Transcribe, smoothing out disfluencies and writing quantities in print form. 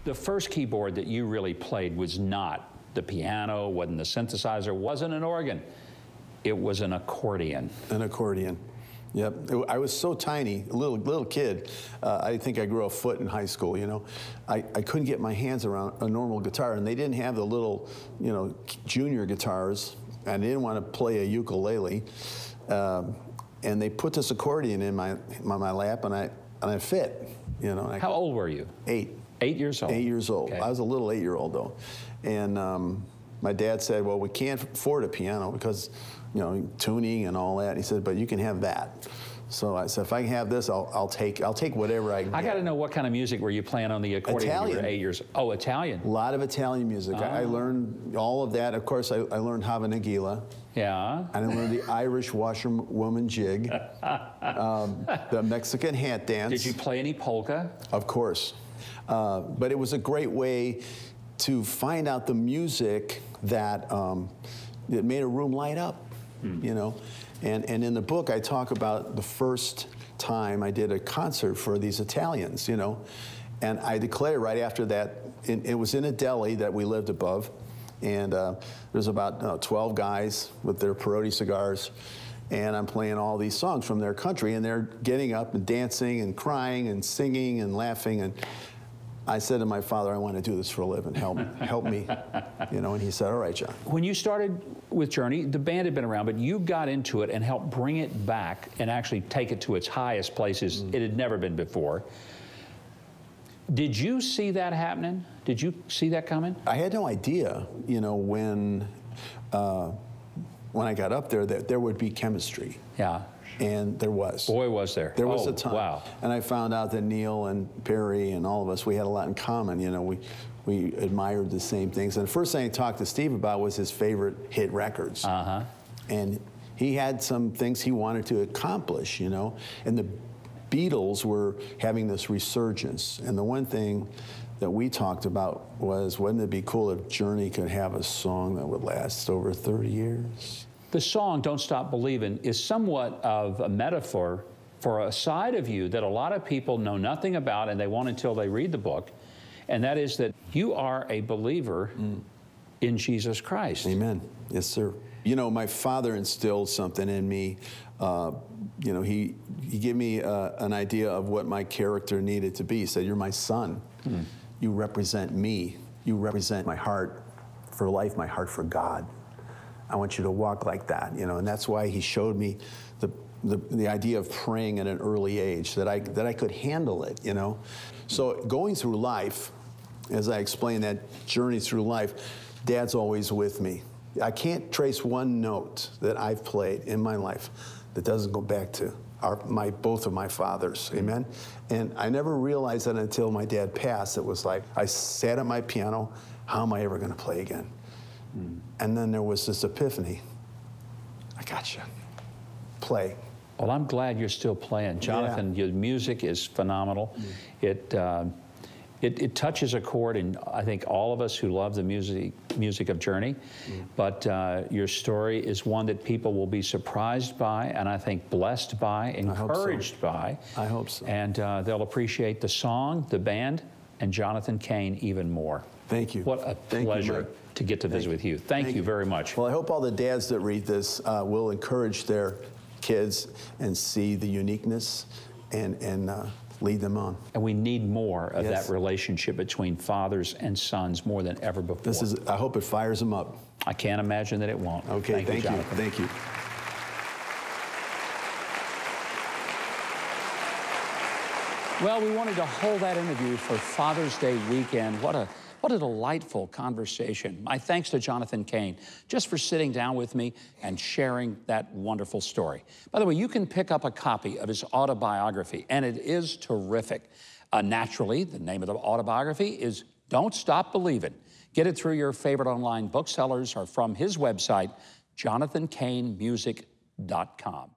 The first keyboard that you really played was not the piano, wasn't the synthesizer, wasn't an organ. It was an accordion. An accordion. Yep. I was so tiny, a little kid. I think I grew a foot in high school, you know. I couldn't get my hands around a normal guitar, and they didn't have the little, you know, junior guitars, and they didn't want to play a ukulele. And they put this accordion in my lap, and I fit, you know. How old were you? 8. 8 years old? 8 years old. Okay. I was a little 8-year-old, though. And my dad said, well, we can't afford a piano because, you know, tuning and all that. He said, but you can have that. So I said, if I can have this, I'll take whatever I can get. I got to know, what kind of music were you playing on the accordion Italian. when you were 8 years? Oh, Italian. A lot of Italian music. Oh. I learned all of that. Of course, I learned Hava Nagila. Yeah. And I learned the Irish washerwoman jig, the Mexican hat dance. Did you play any polka? Of course. But it was a great way to find out the music that made a room light up, you know. And in the book, I talk about the first time I did a concert for these Italians, you know. And I declared right after that, it was in a deli that we lived above, and there's about 12 guys with their Perotti cigars, and I'm playing all these songs from their country, and they're getting up and dancing and crying and singing and laughing. And I said to my father, I want to do this for a living. Help me, you know. And he said, all right, John. When you started with Journey, the band had been around, but you got into it and helped bring it back and actually take it to its highest places it had never been before. Did you see that happening? Did you see that coming? I had no idea, you know, when I got up there that there would be chemistry. Yeah. And there was. Boy, was there. There was a ton. Wow. And I found out that Neil and Perry and all of us, we had a lot in common. You know, we admired the same things. And the first thing I talked to Steve about was his favorite hit records. Uh-huh. And he had some things he wanted to accomplish, you know. And the Beatles were having this resurgence. And the one thing that we talked about was, wouldn't it be cool if Journey could have a song that would last over 30 years? The song, Don't Stop Believin', is somewhat of a metaphor for a side of you that a lot of people know nothing about, and they won't until they read the book, and that is that you are a believer in Jesus Christ. Amen. Yes, sir. You know, my father instilled something in me. You know, he gave me an idea of what my character needed to be. He said, you're my son. You represent me. You represent my heart for life, my heart for God. I want you to walk like that, you know. And that's why he showed me the idea of praying at an early age, that I could handle it, you know. So going through life, as I explained that journey through life, Dad's always with me. I can't trace one note that I've played in my life that doesn't go back to both of my fathers, amen? And I never realized that until my dad passed. It was like, I sat at my piano, how am I ever gonna play again? And then there was this epiphany. I gotcha. Play. Well, I'm glad you're still playing. Jonathan, your music is phenomenal. It touches a chord in, I think, all of us who love the music of Journey. But your story is one that people will be surprised by, and I think blessed by, encouraged by. I hope so. And they'll appreciate the song, the band, and Jonathan Cain even more. Thank you. What a pleasure to get to visit with you. Thank you very much. Well, I hope all the dads that read this will encourage their kids and see the uniqueness and lead them on. And we need more of that relationship between fathers and sons more than ever before. I hope it fires them up. I can't imagine that it won't. Okay, thank you. Thank you. Well, we wanted to hold that interview for Father's Day weekend. What a delightful conversation. My thanks to Jonathan Cain just for sitting down with me and sharing that wonderful story. By the way, you can pick up a copy of his autobiography, and it is terrific. Naturally, the name of the autobiography is Don't Stop Believin'. Get it through your favorite online booksellers or from his website, jonathancainmusic.com.